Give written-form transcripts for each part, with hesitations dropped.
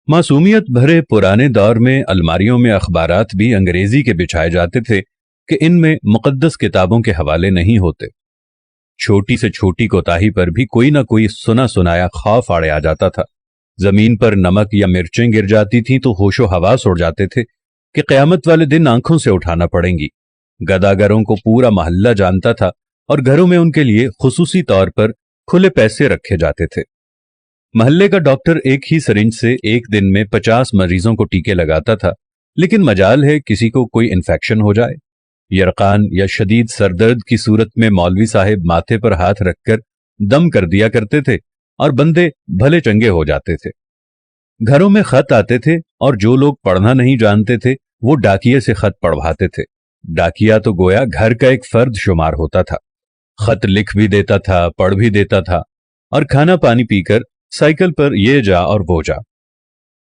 मासूमियत भरे पुराने दौर में अलमारियों में अखबारात भी अंग्रेजी के बिछाए जाते थे कि इनमें मुकद्दस किताबों के हवाले नहीं होते। छोटी से छोटी कोताही पर भी कोई ना कोई सुना सुनाया खौफ आड़े आ जाता था। जमीन पर नमक या मिर्चें गिर जाती थीं तो होशो हवास उड़ जाते थे कि क़यामत वाले दिन आंखों से उठाना पड़ेंगी। गदागरों को पूरा मोहल्ला जानता था और घरों में उनके लिए खुसूसी तौर पर खुले पैसे रखे जाते थे। मोहल्ले का डॉक्टर एक ही सिरिंज से एक दिन में 50 मरीजों को टीके लगाता था, लेकिन मजाल है किसी को कोई इन्फेक्शन हो जाए। यरकान या शदीद सरदर्द की सूरत में मौलवी साहिब माथे पर हाथ रखकर दम कर दिया करते थे और बंदे भले चंगे हो जाते थे। घरों में खत आते थे और जो लोग पढ़ना नहीं जानते थे वो डाकिये से खत पढ़वाते थे। डाकिया तो गोया घर का एक फर्द शुमार होता था। खत लिख भी देता था, पढ़ भी देता था और खाना पानी पीकर साइकिल पर ये जा और वो जा।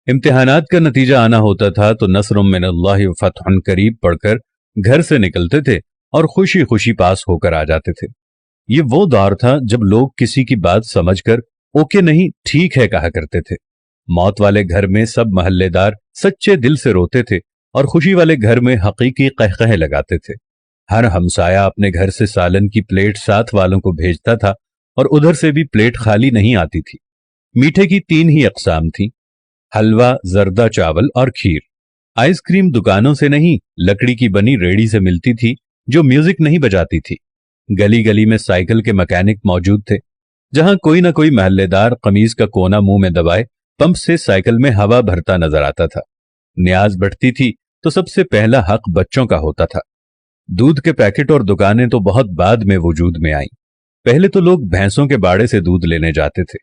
इम्तिहानात का नतीजा आना होता था तो नस्रुम मिनल्लाहि व फतहुन करीब पढ़कर घर से निकलते थे और खुशी खुशी पास होकर आ जाते थे। ये वो दौर था जब लोग किसी की बात समझकर ओके नहीं ठीक है कहा करते थे। मौत वाले घर में सब महल्लेदार सच्चे दिल से रोते थे और खुशी वाले घर में हकीकी कहकहे लगाते थे। हर हमसाया अपने घर से सालन की प्लेट साथ वालों को भेजता था और उधर से भी प्लेट खाली नहीं आती थी। मीठे की 3 ही अकसाम थी, हलवा, जर्दा चावल और खीर। आइसक्रीम दुकानों से नहीं, लकड़ी की बनी रेड़ी से मिलती थी जो म्यूजिक नहीं बजाती थी। गली गली में साइकिल के मैकेनिक मौजूद थे। जहां कोई ना कोई महल्लेदार कमीज का कोना मुंह में दबाए पंप से साइकिल में हवा भरता नजर आता था। न्याज बढ़ती थी तो सबसे पहला हक बच्चों का होता था। दूध के पैकेट और दुकानें तो बहुत बाद में वजूद में आई। पहले तो लोग भैंसों के बाड़े से दूध लेने जाते थे।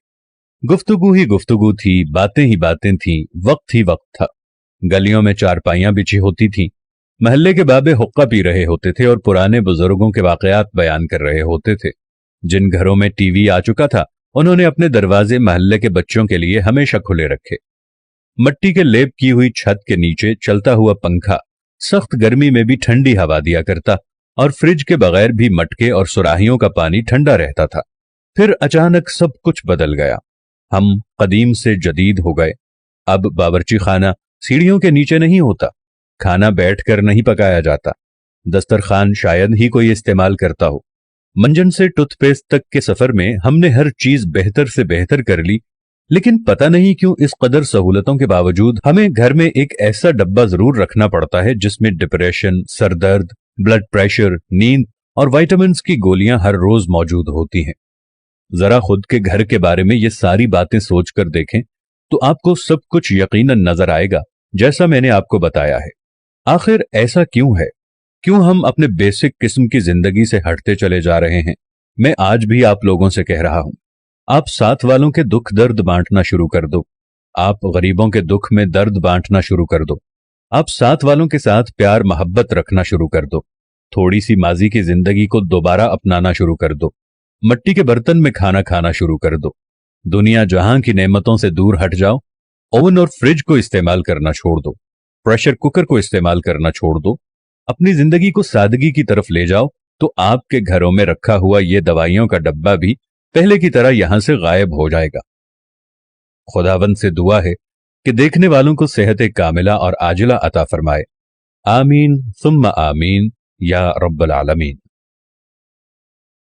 गुफ्तगू ही गुफ्तगू थी, बातें ही बातें थीं, वक्त ही वक्त था। गलियों में चारपाइयां बिछी होती थीं। महल्ले के बाबे हुक्का पी रहे होते थे और पुराने बुजुर्गों के वाकयात बयान कर रहे होते थे। जिन घरों में टीवी आ चुका था उन्होंने अपने दरवाजे महल्ले के बच्चों के लिए हमेशा खुले रखे। मट्टी के लेप की हुई छत के नीचे चलता हुआ पंखा सख्त गर्मी में भी ठंडी हवा दिया करता और फ्रिज के बगैर भी मटके और सुराहियों का पानी ठंडा रहता था। फिर अचानक सब कुछ बदल गया। हम कदीम से जदीद हो गए। अब बावर्ची खाना सीढ़ियों के नीचे नहीं होता, खाना बैठकर नहीं पकाया जाता, दस्तरखान शायद ही कोई इस्तेमाल करता हो। मंजन से टूथपेस्ट तक के सफर में हमने हर चीज बेहतर से बेहतर कर ली, लेकिन पता नहीं क्यों इस कदर सहूलतों के बावजूद हमें घर में एक ऐसा डब्बा जरूर रखना पड़ता है जिसमें डिप्रेशन, सरदर्द, ब्लड प्रेशर, नींद और विटामिन की गोलियां हर रोज मौजूद होती हैं। जरा खुद के घर के बारे में ये सारी बातें सोचकर देखें तो आपको सब कुछ यकीनन नजर आएगा जैसा मैंने आपको बताया है। आखिर ऐसा क्यों है? क्यों हम अपने बेसिक किस्म की जिंदगी से हटते चले जा रहे हैं? मैं आज भी आप लोगों से कह रहा हूं, आप साथ वालों के दुख दर्द बांटना शुरू कर दो। आप गरीबों के दुख में दर्द बांटना शुरू कर दो। आप साथ वालों के साथ प्यार मोहब्बत रखना शुरू कर दो। थोड़ी सी माजी की जिंदगी को दोबारा अपनाना शुरू कर दो। मट्टी के बर्तन में खाना खाना शुरू कर दो। दुनिया जहां की नेमतों से दूर हट जाओ। ओवन और फ्रिज को इस्तेमाल करना छोड़ दो। प्रेशर कुकर को इस्तेमाल करना छोड़ दो। अपनी जिंदगी को सादगी की तरफ ले जाओ तो आपके घरों में रखा हुआ ये दवाइयों का डब्बा भी पहले की तरह यहां से गायब हो जाएगा। खुदावंद से दुआ है कि देखने वालों को सेहत कामिला और आजिला अता फरमाए। आमीन सुम्मा आमीन या रब्बल आलमीन।